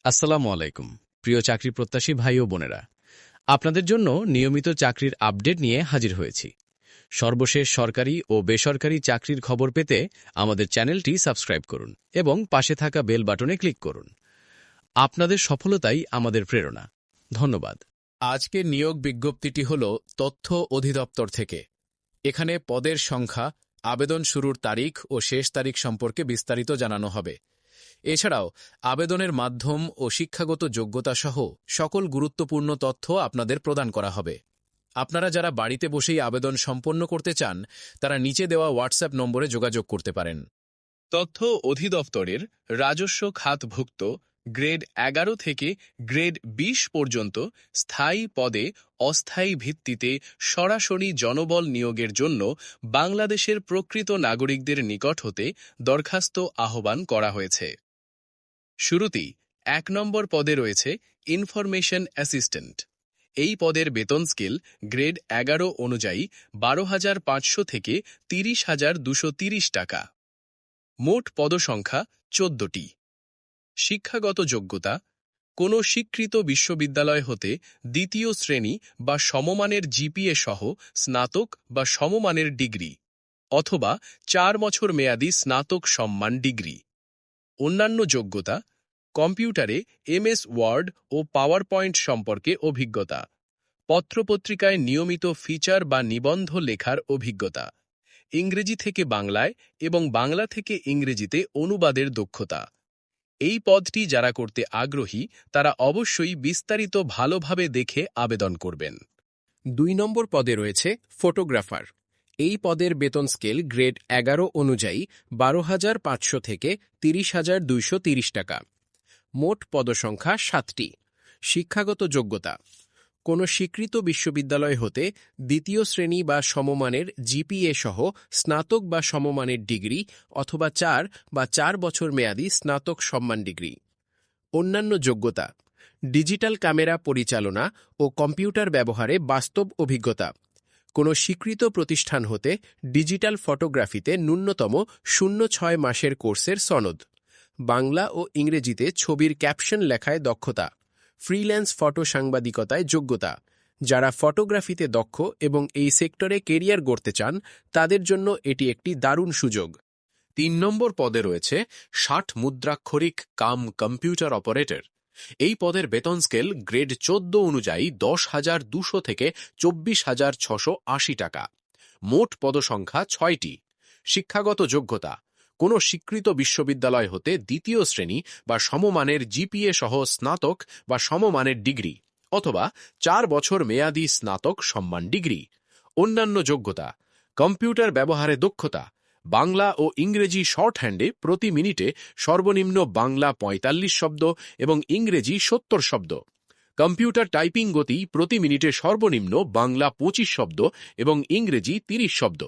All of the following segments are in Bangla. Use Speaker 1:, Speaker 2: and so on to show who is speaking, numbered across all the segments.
Speaker 1: আসসালামু আলাইকুম প্রিয় চাকরি প্রত্যাশী ভাই ও বোনেরা, আপনাদের জন্য নিয়মিত চাকরির আপডেট নিয়ে হাজির হয়েছি। সর্বশেষ সরকারি ও বেসরকারি চাকরির খবর পেতে আমাদের চ্যানেলটি সাবস্ক্রাইব করুন এবং পাশে থাকা বেল বাটনে ক্লিক করুন। আপনাদের সফলতাই আমাদের প্রেরণা। ধন্যবাদ।
Speaker 2: আজকের নিয়োগ বিজ্ঞপ্তিটি হল তথ্য অধিদপ্তর থেকে। এখানে পদের সংখ্যা, আবেদন শুরুর তারিখ ও শেষ তারিখ সম্পর্কে বিস্তারিত জানানো হবে। এছাড়াও আবেদনের মাধ্যম ও শিক্ষাগত যোগ্যতা সহ সকল গুরুত্বপূর্ণ তথ্য আপনাদের প্রদান করা হবে। আপনারা যারা বাড়িতে বসেই আবেদন সম্পন্ন করতে চান, তারা নিচে দেওয়া হোয়াটসঅ্যাপ নম্বরে যোগাযোগ করতে পারেন। তথ্য অধিদপ্তরের রাজস্ব খাতভুক্ত গ্রেড 11 থেকে গ্রেড 20 পর্যন্ত স্থায়ী পদে অস্থায়ী ভিত্তিতে সরাসরি জনবল নিয়োগের জন্য বাংলাদেশের প্রকৃত নাগরিকদের নিকট হতে দরখাস্ত আহ্বান করা হয়েছে। শুরুতেই 1 নম্বর পদে রয়েছে ইনফরমেশন অ্যাসিস্ট্যান্ট। এই পদের বেতন স্কেল গ্রেড 11 অনুযায়ী 12,500 থেকে 30,230 টাকা। মোট পদসংখ্যা 14টি। শিক্ষাগত যোগ্যতা: কোনো স্বীকৃত বিশ্ববিদ্যালয় হতে দ্বিতীয় শ্রেণী বা সমমানের জিপিএ সহ স্নাতক বা সমমানের ডিগ্রি অথবা 4 বছর মেয়াদী স্নাতক সম্মান ডিগ্রি। অন্যান্য যোগ্যতা: কম্পিউটারে এমএস ওয়ার্ড ও পাওয়ার পয়েন্ট সম্পর্কে অভিজ্ঞতা, পত্রপত্রিকায় নিয়মিত ফিচার বা নিবন্ধ লেখার অভিজ্ঞতা, ইংরেজি থেকে বাংলায় এবং বাংলা থেকে ইংরেজিতে অনুবাদের দক্ষতা। এই পদটি যারা করতে আগ্রহী তারা অবশ্যই বিস্তারিত ভালোভাবে দেখে আবেদন করবেন।
Speaker 3: 2 নম্বর পদে রয়েছে ফটোগ্রাফার। এই পদের বেতন স্কেল গ্রেড 11 অনুযায়ী 12,500 থেকে 30,230 টাকা। মোট পদসংখ্যা 7টি। শিক্ষাগত যোগ্যতা: কোনো স্বীকৃত বিশ্ববিদ্যালয় হতে দ্বিতীয় শ্রেণী বা সমমানের জিপিএ সহ স্নাতক বা সমমানের ডিগ্রি অথবা 4 বা 4 বছর মেয়াদী স্নাতক সম্মান ডিগ্রি। অন্যান্য যোগ্যতা: ডিজিটাল ক্যামেরা পরিচালনা ও কম্পিউটার ব্যবহারে বাস্তব অভিজ্ঞতা। কোনো স্বীকৃত প্রতিষ্ঠান হতে ডিজিটাল ফটোগ্রাফিতে ন্যূনতম 0.6 মাসের কোর্সের সনদ। বাংলা ও ইংরেজিতে ছবির ক্যাপশন লেখায় দক্ষতা। ফ্রিল্যান্স ফটো সাংবাদিকতায় যোগ্যতা। যারা ফটোগ্রাফিতে দক্ষ এবং এই সেক্টরে কেরিয়ার গড়তে চান, তাদের জন্য এটি একটি দারুণ সুযোগ।
Speaker 2: 3 নম্বর পদে রয়েছে 60 মুদ্রাক্ষরিক কাম কম্পিউটার অপারেটর। এই পদের বেতন স্কেল গ্রেড 14 অনুযায়ী 10,200 থেকে 24,680 টাকা। মোট পদসংখ্যা 6টি। শিক্ষাগত যোগ্যতা: কোনো স্বীকৃত বিশ্ববিদ্যালয় হতে দ্বিতীয় শ্রেণী বা সমমানের জিপিএ সহ স্নাতক বা সমমানের ডিগ্রি অথবা 4 বছর মেয়াদী স্নাতক সম্মান ডিগ্রি। অন্যান্য যোগ্যতা: কম্পিউটার ব্যবহারে দক্ষতা, বাংলা ও ইংরেজি শর্ট হ্যান্ডে প্রতি মিনিটে সর্বনিম্ন বাংলা 45 শব্দ এবং ইংরেজি 70 শব্দ। কম্পিউটার টাইপিং গতি প্রতি মিনিটে সর্বনিম্ন বাংলা 25 শব্দ এবং ইংরেজি 30 শব্দ।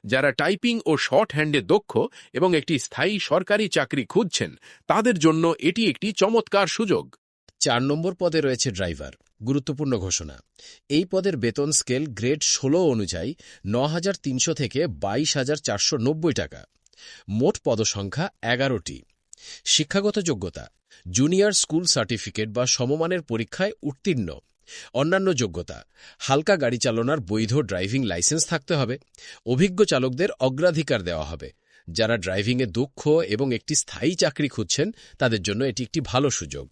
Speaker 2: যারা টাইপিং ও শর্ট হ্যান্ডে দক্ষ এবং একটি স্থায়ী সরকারি চাকরি খুঁজছেন, তাদের জন্য এটি একটি চমৎকার সুযোগ।
Speaker 1: 4 নম্বর পদে রয়েছে ড্রাইভার। গুরুত্বপূর্ণ ঘোষণা: এই পদের বেতন স্কেল গ্রেড 16 অনুযায়ী 9,300 থেকে 22,490 টাকা। মোট পদসংখ্যা 11টি। শিক্ষাগত যোগ্যতা: জুনিয়র স্কুল সার্টিফিকেট বা সমমানের পরীক্ষায় উত্তীর্ণ। অন্যান্য যোগ্যতা: হালকা গাড়ি চালানোর বৈধ ড্রাইভিং লাইসেন্স থাকতে হবে। অভিজ্ঞ চালকদের অগ্রাধিকার দেওয়া হবে। যারা ড্রাইভিংয়ে দক্ষ এবং একটি স্থায়ী চাকরি খুঁজছেন, তাদের জন্য এটি একটি ভালো সুযোগ।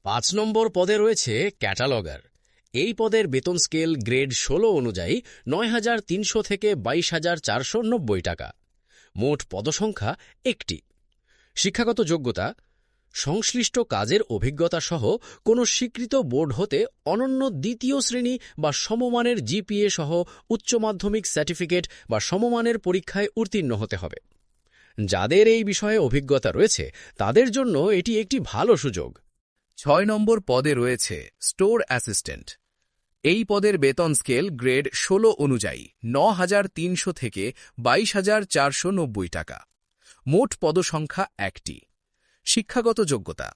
Speaker 1: 5 নম্বর পদে রয়েছে ক্যাটালগার। এই পদের বেতন স্কেল গ্রেড 16 অনুযায়ী 9,300 থেকে 22,490 টাকা। মোট পদসংখ্যা 1টি। শিক্ষাগত যোগ্যতা: সংশ্লিষ্ট কাজের অভিজ্ঞতা সহ কোনো স্বীকৃত বোর্ড হতে অনন্য দ্বিতীয় শ্রেণী বা সমমানের জিপিএ সহ উচ্চ মাধ্যমিক সার্টিফিকেট বা সমমানের পরীক্ষায় উত্তীর্ণ হতে হবে। যাদের এই বিষয়ে অভিজ্ঞতা রয়েছে, তাদের জন্য এটি একটি ভালো সুযোগ।
Speaker 3: 6 নম্বর পদে রয়েছে স্টোর অ্যাসিস্ট্যান্ট। এই পদের বেতন স্কেল গ্রেড 16 অনুযায়ী 9,300 থেকে 22,490 টাকা। মোট পদসংখ্যা 1টি। শিক্ষাগত যোগ্যতা: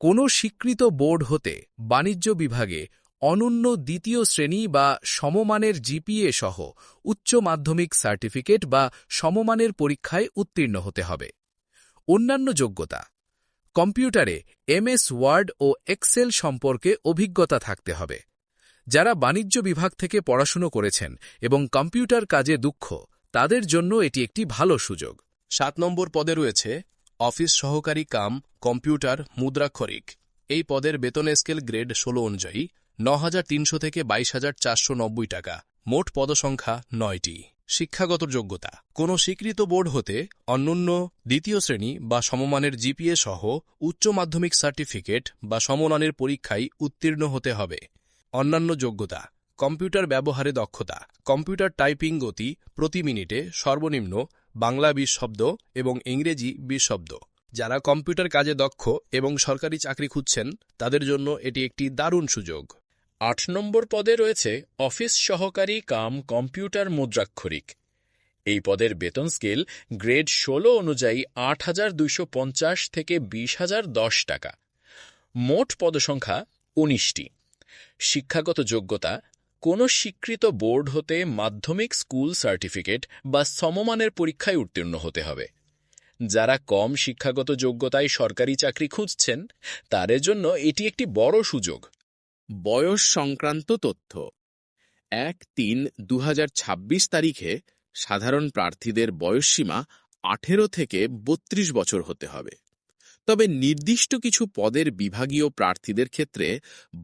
Speaker 3: কোনো স্বীকৃত বোর্ড হতে বাণিজ্য বিভাগে অনন্য দ্বিতীয় শ্রেণী বা সমমানের জিপিএ সহ উচ্চ মাধ্যমিক সার্টিফিকেট বা সমমানের পরীক্ষায় উত্তীর্ণ হতে হবে। অন্যান্য যোগ্যতা:
Speaker 2: কম্পিউটারে MS ওয়ার্ড ও এক্সেল সম্পর্কে অভিজ্ঞতা থাকতে হবে। যারা বাণিজ্য বিভাগ থেকে পড়াশুনো করেছেন এবং কম্পিউটার কাজে দক্ষ, তাদের জন্য এটি একটি ভালো সুযোগ।
Speaker 1: 7 নম্বর পদে রয়েছে অফিস সহকারী কাম কম্পিউটার মুদ্রাক্ষরিক। এই পদের বেতন স্কেল গ্রেড 16 অনুযায়ী 9,300 থেকে 22,490 টাকা। মোট পদসংখ্যা 9টি। শিক্ষাগত যোগ্যতা: কোনো স্বীকৃত বোর্ড হতে অনন্য দ্বিতীয় শ্রেণী বা সমমানের GPA সহ উচ্চ মাধ্যমিক সার্টিফিকেট বা সমমানের পরীক্ষায় উত্তীর্ণ হতে হবে। অন্যান্য যোগ্যতা: কম্পিউটার ব্যবহারে দক্ষতা, কম্পিউটার টাইপিং গতি প্রতি মিনিটে সর্বনিম্ন বাংলা 20 শব্দ এবং ইংরেজি 20 শব্দ। যারা কম্পিউটার কাজে দক্ষ এবং সরকারি চাকরি খুঁজছেন, তাদের জন্য এটি একটি দারুণ সুযোগ।
Speaker 2: 8 নম্বর পদে রয়েছে অফিস সহকারী কাম কম্পিউটার মুদ্রাক্ষরিক। এই পদের বেতন স্কেল গ্রেড 16 অনুযায়ী 8,250 থেকে 20,010 টাকা। মোট পদসংখ্যা 19টি। শিক্ষাগত যোগ্যতা: কোনো স্বীকৃত বোর্ড হতে মাধ্যমিক স্কুল সার্টিফিকেট বা সমমানের পরীক্ষায় উত্তীর্ণ হতে হবে। যারা কম শিক্ষাগত যোগ্যতায় সরকারি চাকরি খুঁজছেন, তাদের জন্য এটি একটি বড় সুযোগ। বয়স সংক্রান্ত তথ্য: 1/3/2026 তারিখে সাধারণ প্রার্থীদের বয়সসীমা 18 থেকে 32 বছর হতে হবে। তবে নির্দিষ্ট কিছু পদের বিভাগীয় প্রার্থীদের ক্ষেত্রে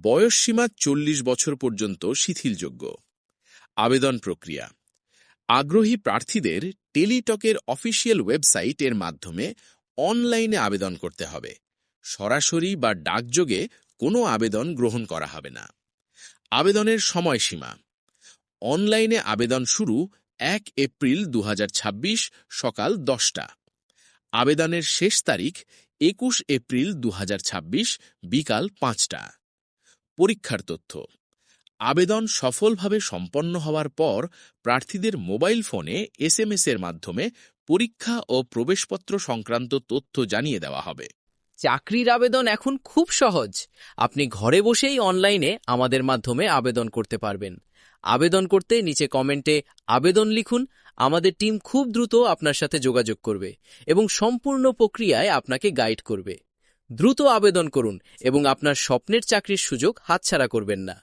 Speaker 2: বয়সসীমা 40 বছর পর্যন্ত শিথিলযোগ্য। আবেদন প্রক্রিয়া: আগ্রহী প্রার্থীদের টেলিটকের অফিসিয়াল ওয়েবসাইটের মাধ্যমে অনলাইনে আবেদন করতে হবে। সরাসরি বা ডাকযোগে কোনো আবেদন গ্রহণ করা হবে না। আবেদনের সময়সীমা: অনলাইনে আবেদন শুরু 1 এপ্রিল 2026 সকাল 10টা। আবেদনের শেষ তারিখ 21 এপ্রিল 2026 বিকাল 5টা। পরীক্ষার তথ্য: আবেদন সফলভাবে সম্পন্ন হওয়ার পর প্রার্থীদের মোবাইল ফোনে SMS এর মাধ্যমে পরীক্ষা ও প্রবেশপত্র সংক্রান্ত তথ্য জানিয়ে দেওয়া হবে।
Speaker 4: চাকরির আবেদন এখন খুব সহজ। আপনি ঘরে বসেই অনলাইনে আমাদের মাধ্যমে আবেদন করতে পারবেন। আবেদন করতে নিচে কমেন্টে আবেদন লিখুন। আমাদের টিম খুব দ্রুত আপনার সাথে যোগাযোগ করবে এবং সম্পূর্ণ প্রক্রিয়ায় আপনাকে গাইড করবে। দ্রুত আবেদন করুন এবং আপনার স্বপ্নের চাকরির সুযোগ হাতছাড়া করবেন না।